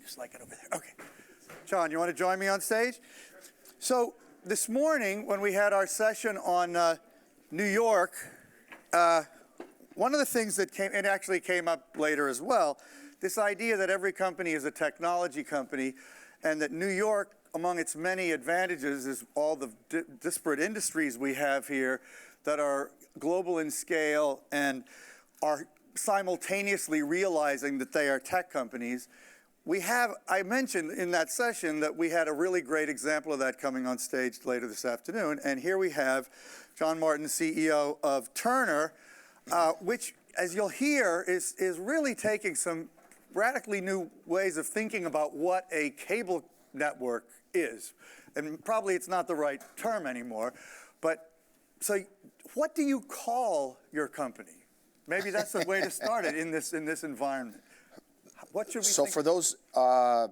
just like it over there. Okay. John, you want to join me on stage? So this morning, when we had our session on New York, one of the things that it actually came up later as well, this idea that every company is a technology company, and that New York, among its many advantages, is all the disparate industries we have here that are global in scale and are simultaneously realizing that they are tech companies. I mentioned in that session that we had a really great example of that coming on stage later this afternoon. And here we have John Martin, CEO of Turner, which, as you'll hear, is really taking some radically new ways of thinking about what a cable network is. And probably it's not the right term anymore. But so what do you call your company? Maybe that's the way to start it in this environment. What should we think? For those, by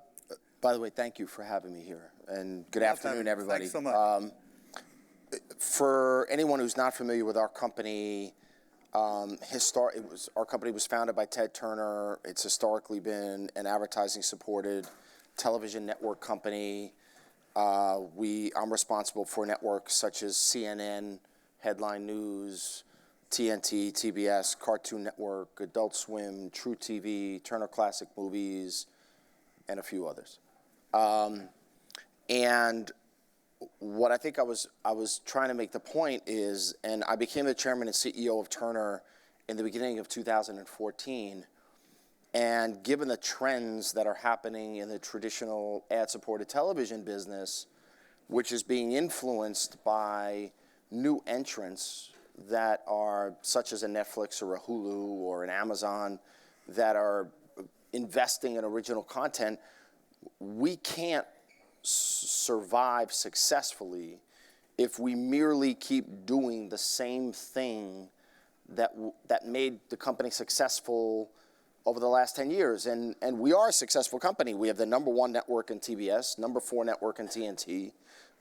the way, thank you for having me here, and good afternoon, everybody. Thanks so much. For anyone who's not familiar with our company, our company was founded by Ted Turner. It's historically been an advertising-supported television network company. I'm responsible for networks such as CNN, Headline News, TNT, TBS, Cartoon Network, Adult Swim, True TV, Turner Classic Movies, and a few others. And what I think I was trying to make the point is, and I became the chairman and CEO of Turner in the beginning of 2014, and given the trends that are happening in the traditional ad-supported television business, which is being influenced by new entrants that are such as a Netflix or a Hulu or an Amazon that are investing in original content, we can't survive successfully if we merely keep doing the same thing that made the company successful over the last 10 years. And we are a successful company. We have the #1 network in TBS, #4 network in TNT,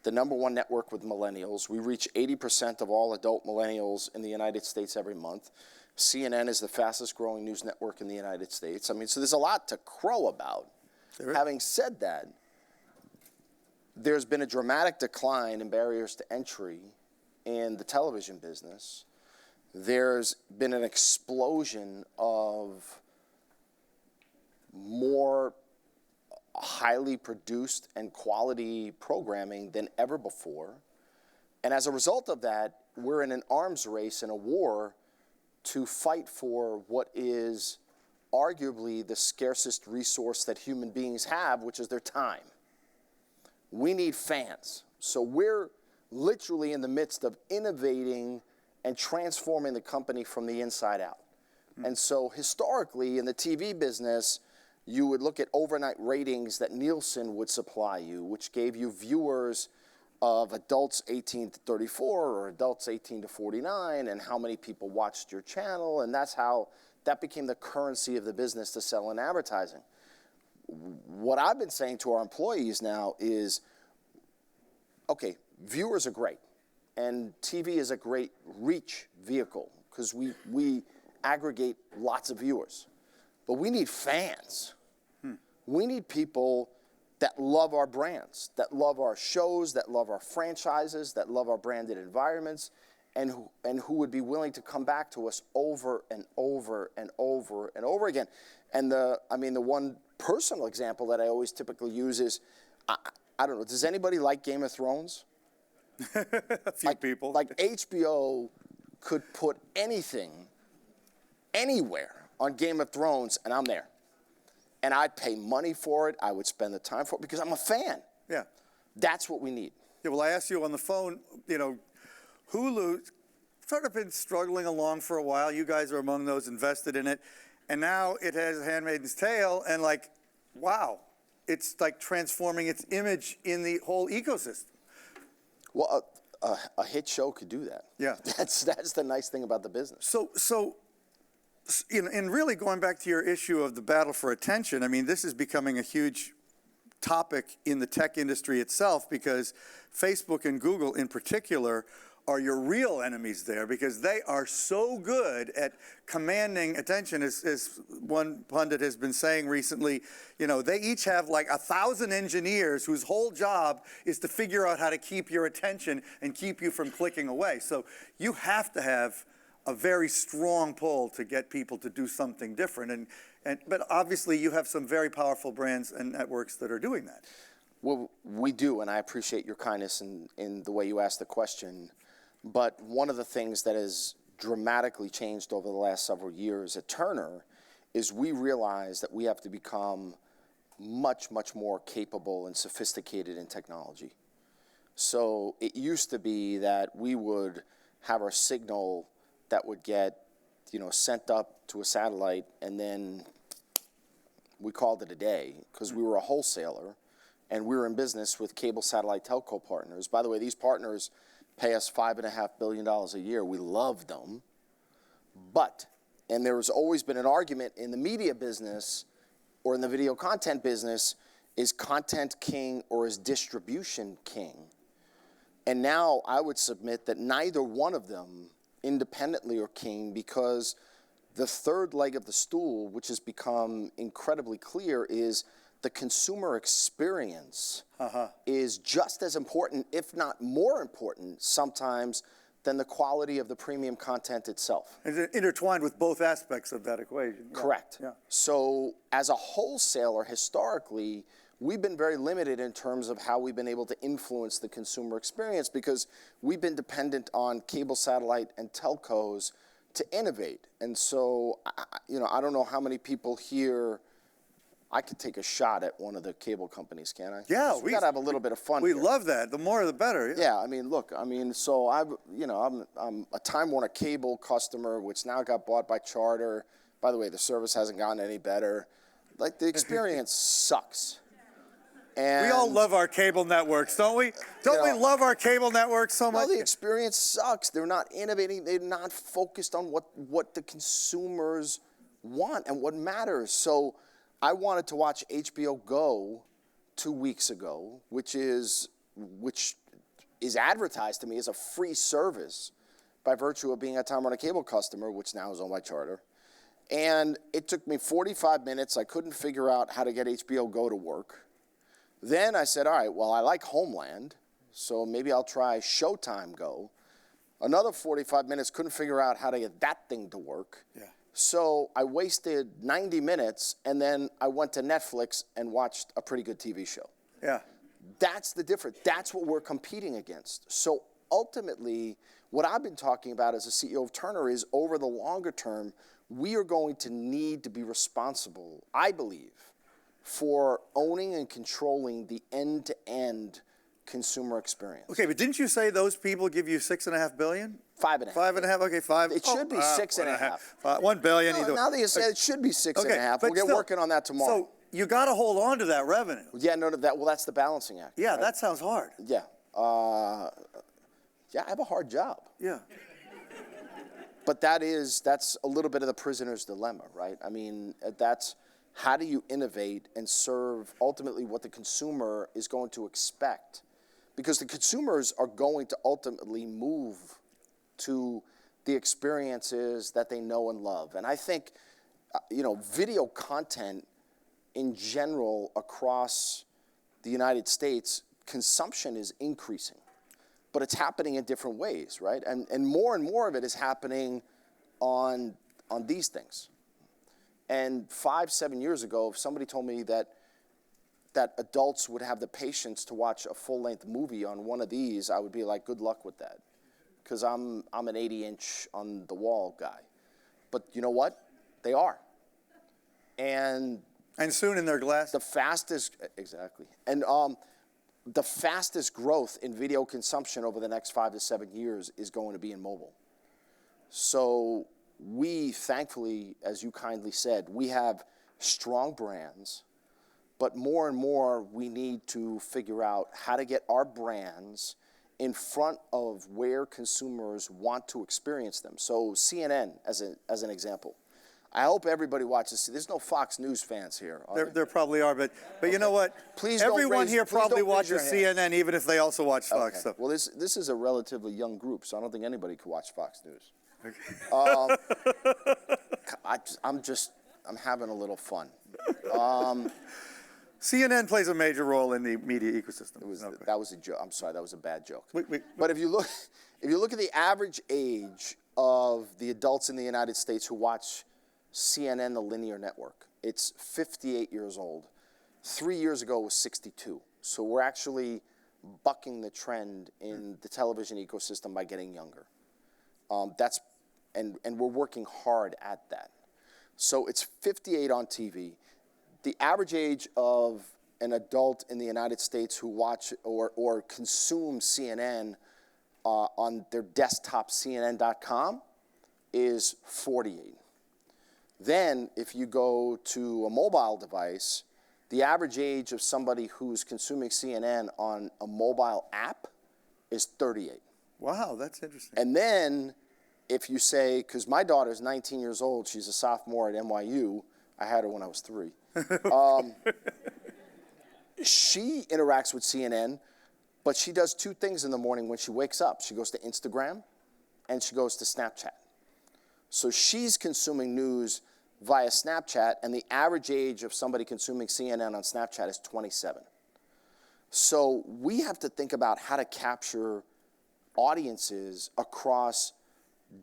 the #1 network with millennials. We reach 80% of all adult millennials in the United States every month. CNN is the fastest growing news network in the United States. I mean, so there's a lot to crow about. Sure. Having said that, there's been a dramatic decline in barriers to entry in the television business. There's been an explosion of more highly produced and quality programming than ever before. And as a result of that, we're in an arms race and a war to fight for what is arguably the scarcest resource that human beings have, which is their time. We need fans. So we're literally in the midst of innovating and transforming the company from the inside out. And so historically in the TV business, you would look at overnight ratings that Nielsen would supply you, which gave you viewers of adults 18 to 34 or adults 18 to 49 and how many people watched your channel. And that's how that became the currency of the business to sell in advertising. What I've been saying to our employees now is, okay, viewers are great. And TV is a great reach vehicle because we aggregate lots of viewers. But we need fans. We need people that love our brands, that love our shows, that love our franchises, that love our branded environments, and who would be willing to come back to us over and over and over and over again. And the one personal example that I always typically use is, I don't know, does anybody like Game of Thrones? A few people. Like HBO could put anything, anywhere on Game of Thrones, and I'm there. And I'd pay money for it. I would spend the time for it because I'm a fan. Yeah. That's what we need. Yeah, well, I asked you on the phone, Hulu's sort of been struggling along for a while. You guys are among those invested in it. And now it has Handmaid's Tale, and wow, it's like transforming its image in the whole ecosystem. Well, a hit show could do that. Yeah. That's the nice thing about the business. So and really going back to your issue of the battle for attention, I mean, this is becoming a huge topic in the tech industry itself because Facebook and Google in particular are your real enemies there, because they are so good at commanding attention. As one pundit has been saying recently, you know, they each have like 1,000 engineers whose whole job is to figure out how to keep your attention and keep you from clicking away. So you have to have a very strong pull to get people to do something different. But obviously you have some very powerful brands and networks that are doing that. Well, we do, and I appreciate your kindness in the way you asked the question. But one of the things that has dramatically changed over the last several years at Turner is we realize that we have to become much, much more capable and sophisticated in technology. So it used to be that we would have our signal that would get, you know, sent up to a satellite, and then we called it a day because we were a wholesaler and we were in business with cable satellite telco partners. By the way, these partners pay us $5.5 billion a year. We love them. But, and there has always been an argument in the media business or in the video content business, is content king or is distribution king? And now I would submit that neither one of them independently are king, because the third leg of the stool, which has become incredibly clear, is the consumer experience is just as important, if not more important, sometimes than the quality of the premium content itself. It's intertwined with both aspects of that equation. Yeah. Correct. Yeah. So as a wholesaler, historically, we've been very limited in terms of how we've been able to influence the consumer experience, because we've been dependent on cable, satellite, and telcos to innovate. And so, you know, I don't know how many people here. I could take a shot at one of the cable companies, can I? Yeah, we gotta have a little bit of fun. We here. love that. The more, the better. Yeah, I mean, look, I mean, so I'm a Time Warner Cable customer, which now got bought by Charter. By the way, the service hasn't gotten any better. Like, the experience sucks. And We all love our cable networks, don't we? Don't we love our cable networks so much? No, the experience sucks. They're not innovating. They're not focused on what the consumers want and what matters. So I wanted to watch HBO Go 2 weeks ago, which is advertised to me as a free service by virtue of being a Time Warner Cable customer, which now is owned by Charter. And it took me 45 minutes. I couldn't figure out how to get HBO Go to work. Then I said, all right, well, I like Homeland, so maybe I'll try Showtime Go. Another 45 minutes, couldn't figure out how to get that thing to work. Yeah. So I wasted 90 minutes, and then I went to Netflix and watched a pretty good TV show. Yeah. That's the difference. That's what we're competing against. So ultimately, what I've been talking about as a CEO of Turner is, over the longer term, we are going to need to be responsible, I believe, for owning and controlling the end-to-end consumer experience. Okay, but didn't you say those people give you $6.5 billion? 5.5. 5.5. Okay, 5. It should be 6.5. 1 billion. No, now that you said it should be 6.5, but we'll get still, working on that tomorrow. So you got to hold on to that revenue. Yeah, no, that's the balancing act. Yeah, right? that sounds hard. Yeah. Yeah, I have a hard job. Yeah. But that's a little bit of the prisoner's dilemma, right? I mean, that's how do you innovate and serve ultimately what the consumer is going to expect? Because the consumers are going to ultimately move to the experiences that they know and love. And I think, video content in general across the United States, consumption is increasing. But it's happening in different ways, right? And more of it is happening on these things. And 5-7 years ago, if somebody told me that adults would have the patience to watch a full-length movie on one of these, I would be like, good luck with that. Because I'm an 80-inch on the wall guy. But you know what? They are. And soon in their glass. Exactly. And the fastest growth in video consumption over the next 5 to 7 years is going to be in mobile. So we, thankfully, as you kindly said, we have strong brands, but more and more we need to figure out how to get our brands in front of where consumers want to experience them. So CNN, as an example. I hope everybody watches. There's no Fox News fans here. There probably are, but you know what? Please don't Everyone here please probably don't raise your watches hand. CNN, even if they also watch Fox Okay. stuff. Well, this is a relatively young group, so I don't think anybody could watch Fox News. I'm having a little fun. CNN plays a major role in the media ecosystem. That was a joke. I'm sorry, that was a bad joke. Wait. But if you look at the average age of the adults in the United States who watch CNN, the linear network, it's 58 years old. 3 years ago it was 62. So we're actually bucking the trend in the television ecosystem by getting younger. And we're working hard at that. So it's 58 on TV. The average age of an adult in the United States who watch or consume CNN on their desktop, CNN.com, is 48. Then, if you go to a mobile device, the average age of somebody who's consuming CNN on a mobile app is 38. Wow, that's interesting. And then, if you say, because my daughter's 19 years old, she's a sophomore at NYU. I had her when I was 3. She interacts with CNN, but she does 2 things in the morning when she wakes up. She goes to Instagram and she goes to Snapchat. So she's consuming news via Snapchat, and the average age of somebody consuming CNN on Snapchat is 27. So we have to think about how to capture audiences across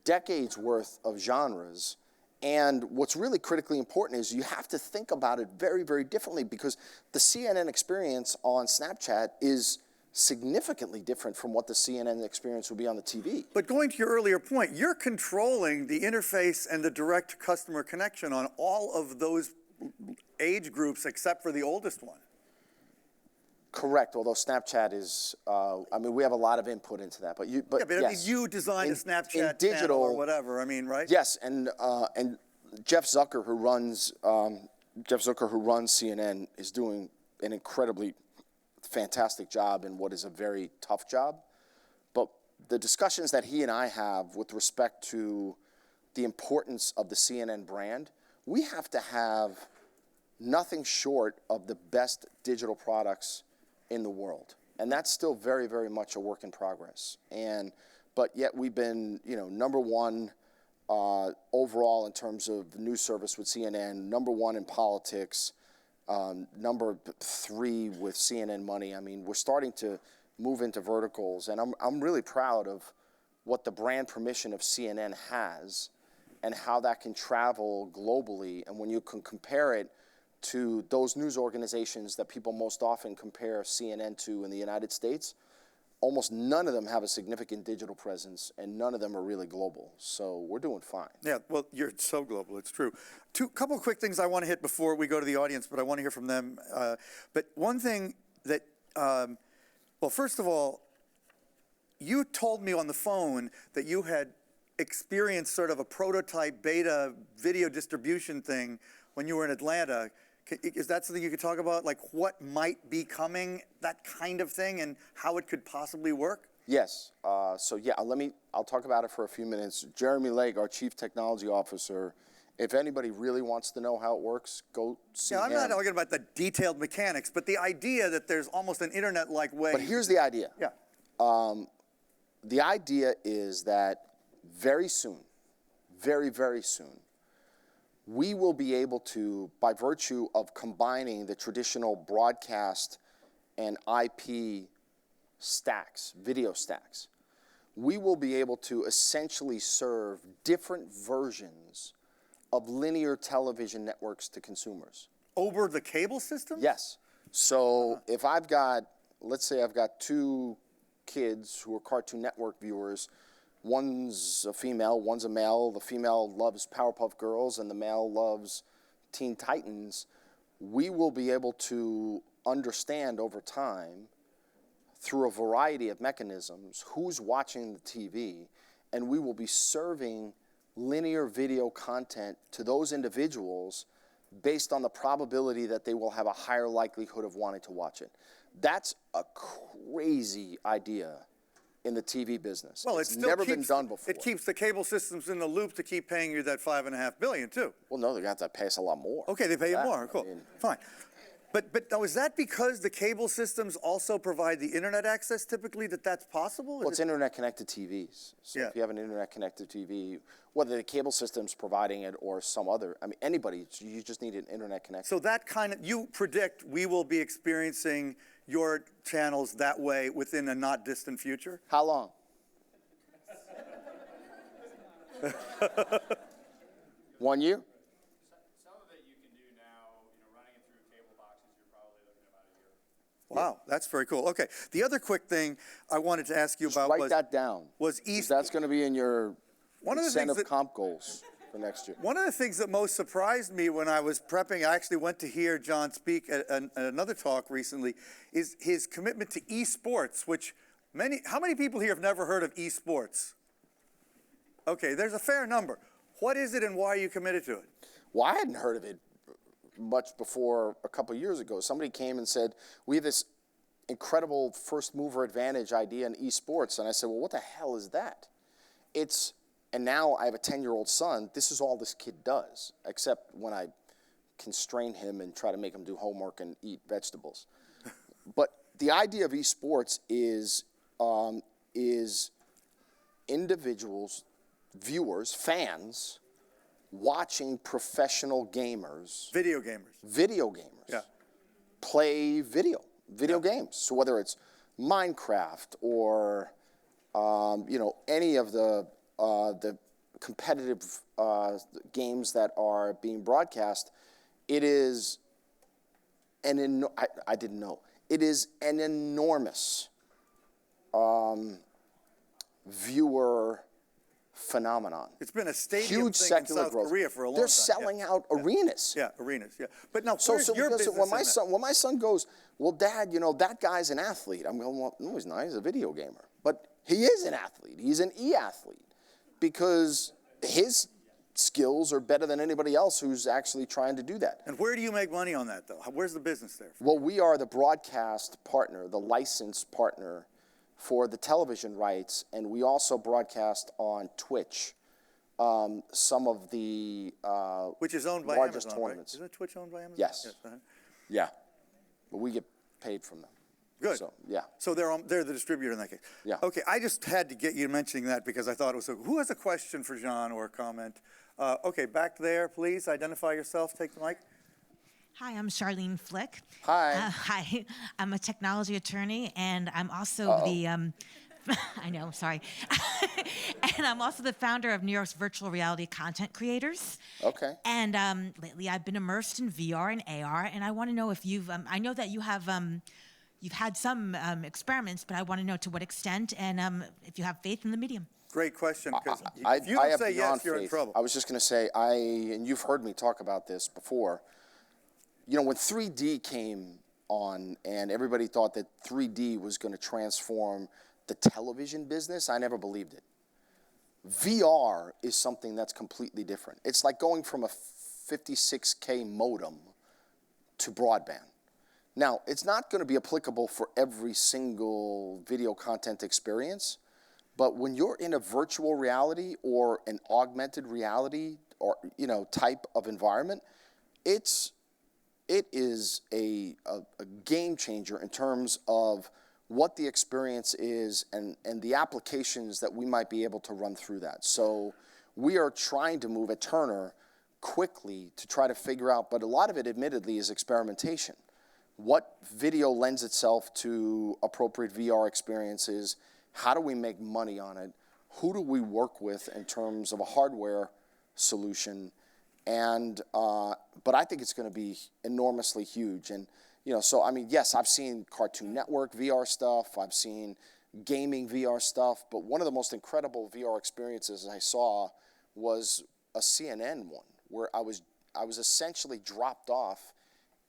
decades worth of genres. And what's really critically important is you have to think about it very, very differently, because the CNN experience on Snapchat is significantly different from what the CNN experience would be on the TV. But going to your earlier point, you're controlling the interface and the direct customer connection on all of those age groups except for the oldest one. Correct, although Snapchat is, we have a lot of input into that. But Yeah, but yes. I mean, you designed a Snapchat digital, channel or whatever, I mean, right? Yes, and Jeff Zucker, who runs CNN, is doing an incredibly fantastic job in what is a very tough job. But the discussions that he and I have with respect to the importance of the CNN brand, we have to have nothing short of the best digital products in the world. And that's still very, very much a work in progress. But yet we've been, number one overall in terms of news service with CNN, number one in politics, number 3 with CNN Money. I mean, we're starting to move into verticals, and I'm really proud of what the brand permission of CNN has and how that can travel globally. And when you can compare it to those news organizations that people most often compare CNN to in the United States, almost none of them have a significant digital presence, and none of them are really global. So we're doing fine. Yeah, well, you're so global, it's true. Couple of quick things I want to hit before we go to the audience, but I want to hear from them. But one thing that, first of all, you told me on the phone that you had experienced sort of a prototype beta video distribution thing when you were in Atlanta. Is that something you could talk about, like what might be coming, that kind of thing, and how it could possibly work? Yes. I'll talk about it for a few minutes. Jeremy Legg, our Chief Technology Officer, if anybody really wants to know how it works, go see him. I'm not talking about the detailed mechanics, but the idea that there's almost an internet-like way. But here's the idea. Yeah. The idea is that very soon, very, very soon, we will be able to, by virtue of combining the traditional broadcast and IP stacks, video stacks, we will be able to essentially serve different versions of linear television networks to consumers. Over the cable system? Yes. So if let's say I've got 2 kids who are Cartoon Network viewers. One's a female, one's a male. The female loves Powerpuff Girls and the male loves Teen Titans. We will be able to understand over time, through a variety of mechanisms, who's watching the TV, and we will be serving linear video content to those individuals based on the probability that they will have a higher likelihood of wanting to watch it. That's a crazy idea in the TV business. Well, it's it still never keeps, been done before. It keeps the cable systems in the loop to keep paying you that $5.5 billion too. Well, no, they're going to have to pay us a lot more. Okay, they pay you That, more. Cool, I mean, fine. But now, is that because the cable systems also provide the internet access typically that's possible? well, it's internet-connected TVs. So Yeah. if you have an internet-connected TV, whether the cable system's providing it or some other, I mean, anybody, you just need an internet connection. So that kind of, you predict we will be experiencing your channels that way within a not distant future? How long? One year? Some of it you can do now, running it through cable boxes, you're probably looking at about a year. Wow, that's very cool. Okay, the other quick thing I wanted to ask you Just about write was, that down. was 'cause East. That's going to be in your One of the things incentive that- comp goals for next year. One of the things that most surprised me when I was prepping, I actually went to hear John speak at another talk recently, is his commitment to esports, which how many people here have never heard of esports? Okay, there's a fair number. What is it and why are you committed to it? Well, I hadn't heard of it much before a couple of years ago. Somebody came and said, we have this incredible first mover advantage idea in esports. And I said, well, what the hell is that? And now I have a 10-year-old son. This is all this kid does, except when I constrain him and try to make him do homework and eat vegetables. But the idea of esports is individuals, viewers, fans, watching professional gamers, Video gamers. Yeah. play video games. So whether it's Minecraft or any of the competitive games that are being broadcast, it is I didn't know. It is an enormous viewer phenomenon. It's been a stadium Huge thing in secular South growth. Korea for a long They're time. selling out arenas. Yeah, arenas, yeah. But now, So where's your because business when my son goes, well, Dad, that guy's an athlete. I'm going, well, no, he's not. He's a video gamer. But he is an athlete. He's an e-athlete because his skills are better than anybody else who's actually trying to do that. And where do you make money on that, though? Where's the business there? Well, we are the broadcast partner, the licensed partner for the television rights, and we also broadcast on Twitch some of the Which is owned by largest Amazon, tournaments. right? Isn't Twitch owned by Amazon? Yes. Uh-huh. Yeah, but we get paid from them. Good. So, yeah. So they're the distributor in that case. Yeah. Okay, I just had to get you mentioning that because I thought it was so. Who has a question for John or a comment? Okay, back there, please identify yourself. Take the mic. Hi, I'm Charlene Flick. Hi. Hi, I'm a technology attorney, and I'm also the. I know, sorry. And I'm also the founder of New York's Virtual Reality Content Creators. Okay. And lately, I've been immersed in VR and AR, and I want to know if you've. I know that you have. You've had some experiments, but I want to know to what extent, and if you have faith in the medium. Great question. Because I if you don't have say beyond yes, you're in faith. trouble. I was just going to say, and you've heard me talk about this before. When 3D came on and everybody thought that 3D was going to transform the television business, I never believed it. VR is something that's completely different. It's like going from a 56K modem to broadband. Now, it's not going to be applicable for every single video content experience, but when you're in a virtual reality or an augmented reality or type of environment, it is a game changer in terms of what the experience is and the applications that we might be able to run through that. So we are trying to move at Turner quickly to try to figure out, but a lot of it admittedly is experimentation. What video lends itself to appropriate VR experiences? How do we make money on it? Who do we work with in terms of a hardware solution? And but I think it's going to be enormously huge. And so I mean, yes, I've seen Cartoon Network VR stuff. I've seen gaming VR stuff. But one of the most incredible VR experiences I saw was a CNN one, where I was essentially dropped off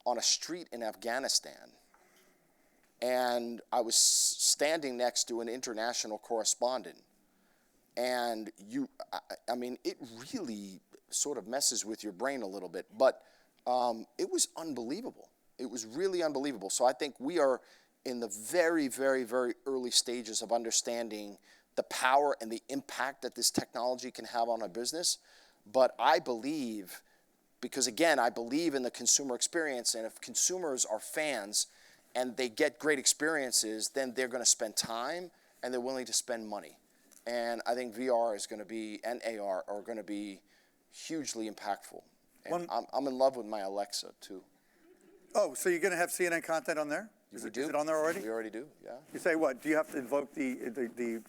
on a street in Afghanistan, and I was standing next to an international correspondent, and I mean, it really sort of messes with your brain a little bit, but it was unbelievable. It was really unbelievable. So I think we are in the very, very, very early stages of understanding the power and the impact that this technology can have on our business. But I believe, because again, I believe in the consumer experience, and if consumers are fans and they get great experiences, then they're going to spend time and they're willing to spend money. And I think VR is going to be, and AR are going to be hugely impactful. And I'm in love with my Alexa too. Oh, so you're going to have CNN content on there? Is it on there already? We already do, yeah. You say what? Do you have to invoke the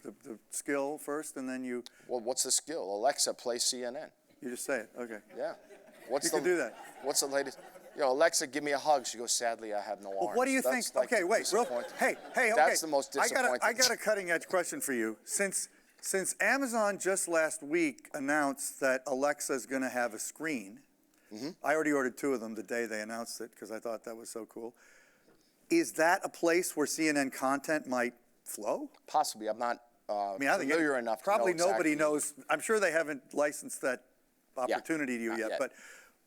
skill first, and then you Well, what's the skill? Alexa, play CNN. just say it? Okay. Yeah. What's You can do that. What's the latest? Alexa, give me a hug. She goes, sadly, I have no arms. Well, what do you That's think? like Okay, wait. disappointing. Hey, okay. That's the most disappointing. I got a cutting edge question for you. Since Amazon just last week announced that Alexa is going to have a screen, I already ordered 2 of them the day they announced it because I thought that was so cool. Is that a place where CNN content might flow? Possibly. I'm not I mean, I think familiar enough probably to know nobody exactly. knows. I'm sure they haven't licensed that opportunity to you not yet, yet.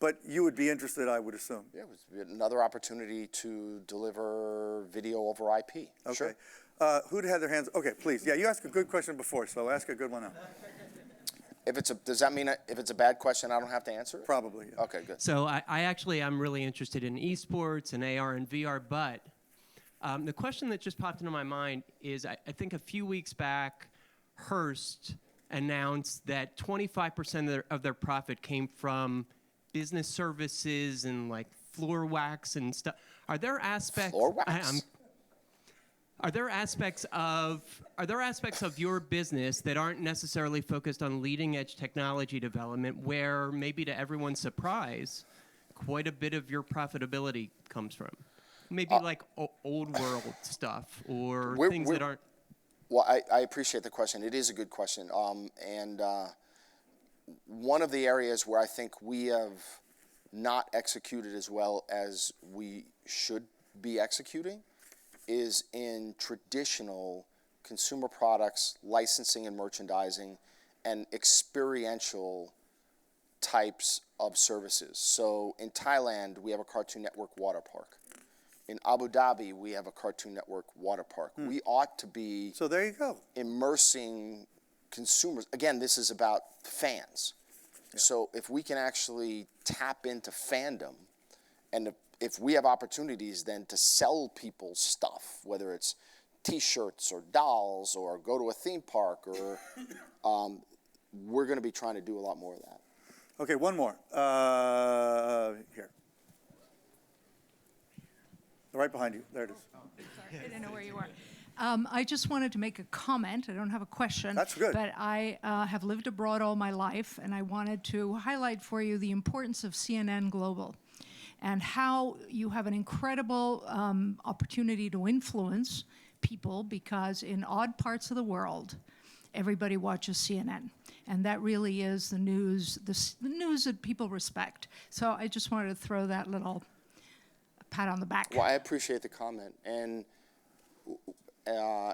but you would be interested, I would assume. Yeah, it was another opportunity to deliver video over IP. Okay. Sure. Who'd had their hands? Okay, please. Yeah, you asked a good question before, so ask a good one now. Does that mean if it's a bad question, I don't have to answer it? Probably. Yeah. Okay, good. So I'm really interested in esports and AR and VR, but the question that just popped into my mind is I think a few weeks back, Hearst announced that 25% of their profit came from business services and like floor wax and stuff. Are there aspects? Floor wax? Are there aspects of your business that aren't necessarily focused on leading edge technology development where maybe to everyone's surprise, quite a bit of your profitability comes from? Maybe like old world stuff or things that aren't. Well, I appreciate the question. It is a good question. And one of the areas where I think we have not executed as well as we should be executing is in traditional consumer products, licensing and merchandising, and experiential types of services. So in Thailand, we have a Cartoon Network water park. In Abu Dhabi, we have a Cartoon Network water park. We ought to be So there you go. immersing consumers. Again, this is about fans. So if we can actually tap into fandom, and if we have opportunities then to sell people stuff, whether it's T-shirts or dolls or go to a theme park, or we're going to be trying to do a lot more of that. Okay, one more. Here. Right behind you. There it is. I didn't know where you were. I just wanted to make a comment. I don't have a question. That's good. But I have lived abroad all my life, and I wanted to highlight for you the importance of CNN Global and how you have an incredible opportunity to influence people, because in odd parts of the world, everybody watches CNN. And that really is the news, the news that people respect. So I just wanted to throw that little pat on the back. Well, I appreciate the comment, and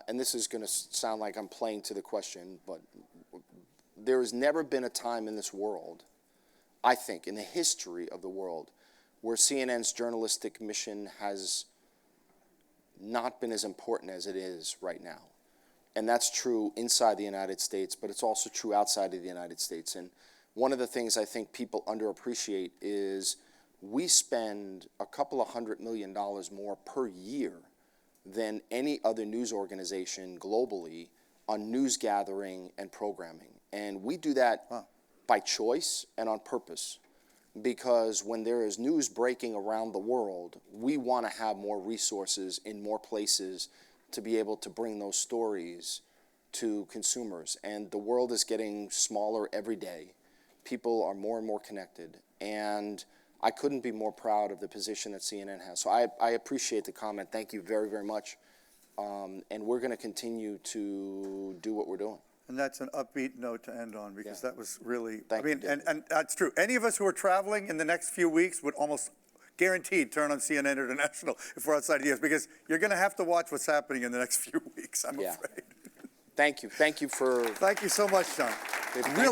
this is going to sound like I'm playing to the question, but there has never been a time in this world, I think, in the history of the world, where CNN's journalistic mission has not been as important as it is right now. And that's true inside the United States, but it's also true outside of the United States. And one of the things I think people underappreciate is we spend a couple of $100 million more per year than any other news organization globally on news gathering and programming. And we do that by choice and on purpose, because when there is news breaking around the world, we want to have more resources in more places to be able to bring those stories to consumers. And the world is getting smaller every day. People are more and more connected. And I couldn't be more proud of the position that CNN has. So I appreciate the comment. Thank you very, very much. And we're going to continue to do what we're doing. And that's an upbeat note to end on, because that was really, Thank you, David. and that's true. Any of us who are traveling in the next few weeks would almost guaranteed turn on CNN International if we're outside of the U.S., because you're going to have to watch what's happening in the next few weeks, I'm Yeah. afraid. Thank you. Thank you for... Thank you so much, John. Really